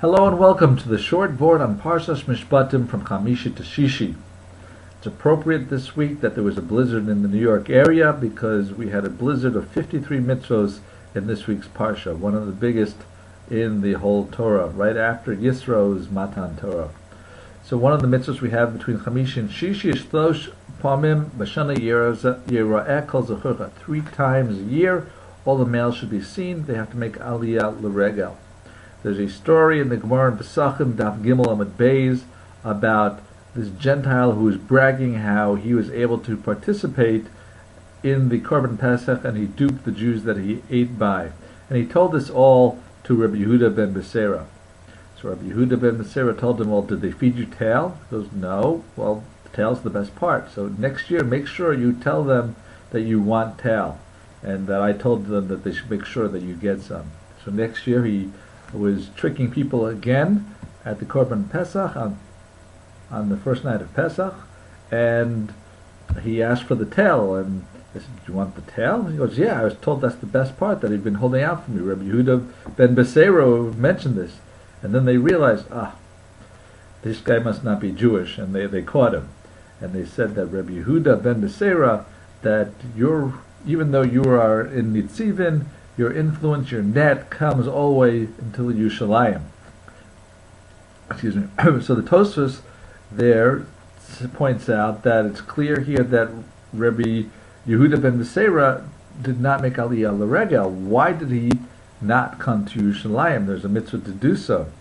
Hello and welcome to the short Vort on Parshas Mishpatim from Chamishi to Shishi. It's appropriate this week that there was a blizzard in the New York area because we had a blizzard of 53 mitzvos in this week's Parsha, one of the biggest in the whole Torah, right after Yisro's Matan Torah. So one of the mitzvos we have between Chamishi and Shishi is Shlosh Pamim B'Shana Yera'eh Kol Zechurcha. 3 times a year, all the males should be seen. They have to make Aliyah Regel. There's a story in the Gemara in Pesachim, Daf Gimel Amud Beis, about this Gentile who was bragging how he was able to participate in the Korban Pesach and he duped the Jews that he ate by. And he told this all to Rabbi Yehuda ben Bseira. So Rabbi Yehuda ben Bseira told him, well, did they feed you tail? He goes, no. Well, the tail's the best part. So next year, make sure you tell them that you want tail. And that I told them that they should make sure that you get some. So next year he was tricking people again at the Korban Pesach on the first night of Pesach, and he asked for the tail, and they said, do you want the tail? He goes, yeah, I was told that's the best part that he'd been holding out for me. Rabbi Yehuda ben Bseira mentioned this, and then they realized, this guy must not be Jewish, and they caught him, and they said that Rabbi Yehuda ben Bseira, that even though you are in Nitzivin, your influence, your net, comes all the way until Yerushalayim. Excuse me. So the Tosfos there points out that it's clear here that Rabbi Yehuda ben Bseira did not make Aliyah Regel. Why did he not come to Yerushalayim? There's a mitzvah to do so.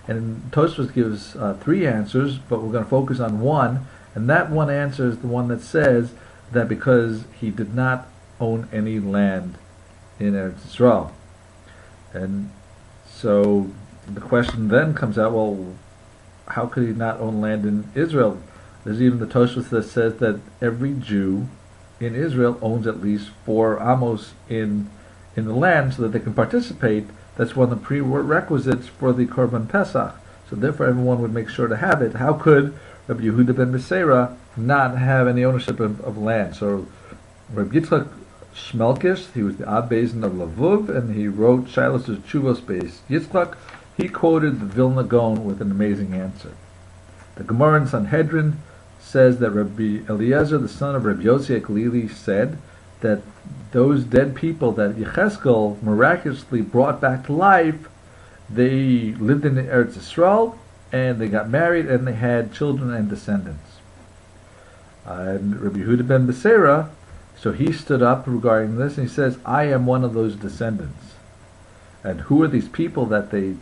And Tosfos gives 3 answers, but we're going to focus on one, and that one answer is the one that says that because he did not own any land in Eretz Yisrael. And so the question then comes out, well, how could he not own land in Israel? There's even the Tosfos that says that every Jew in Israel owns at least 4 amos in the land so that they can participate. That's one of the prerequisites for the Korban Pesach. So therefore everyone would make sure to have it. How could Rabbi Yehuda ben Bseira not have any ownership of land? So Rabbi Yitzchak Shmelkish, he was the Ab Bezin of Lavuv, and he wrote Shilas Chuvos Beis Yitzchak. He quoted the Vilna Gaon with an amazing answer. The Gemara in Sanhedrin says that Rabbi Eliezer, the son of Rabbi Yossi Glili, said that those dead people that Yecheskel miraculously brought back to life, they lived in Eretz Yisrael, and they got married, and they had children and descendants. And Rabbi Yehuda ben Bseira, so he stood up regarding this, and he says, I am one of those descendants. And who are these people that they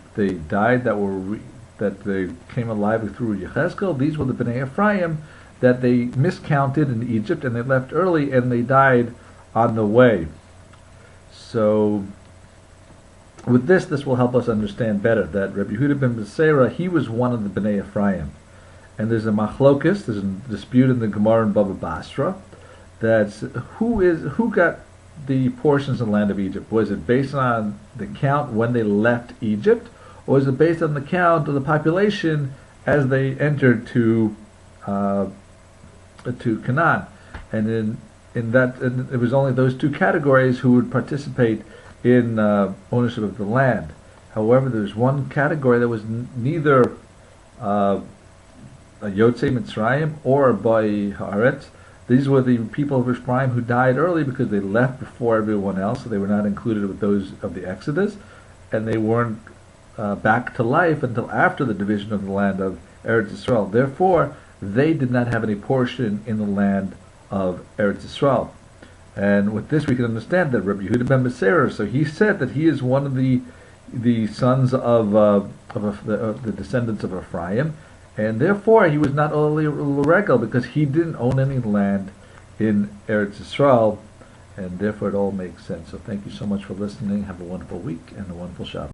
died, that they came alive through Yecheskel? These were the Bnei Ephraim that they miscounted in Egypt, and they left early, and they died on the way. So with this will help us understand better that Rabbi Yehuda ben Bseira, he was one of the Bnei Ephraim. And there's a machlokis, there's a dispute in the Gemara in Baba Basra, that's who got the portions of the land of Egypt. Was it based on the count when they left Egypt, or was it based on the count of the population as they entered to Canaan? And it was only those 2 categories who would participate in ownership of the land. However, there's one category that was neither a Yotzei Mitzrayim or by Haaretz. These were the people of Ephraim who died early because they left before everyone else, so they were not included with those of the Exodus, and they weren't back to life until after the division of the land of Eretz Yisrael. Therefore, they did not have any portion in the land of Eretz Yisrael. And with this we can understand that Rabbi Yehuda ben Bseira, so he said that he is one of the sons of the descendants of Ephraim, and therefore he was not only Regal because he didn't own any land in Eretz Yisrael, and therefore it all makes sense. So thank you so much for listening. Have a wonderful week and a wonderful Shabbat.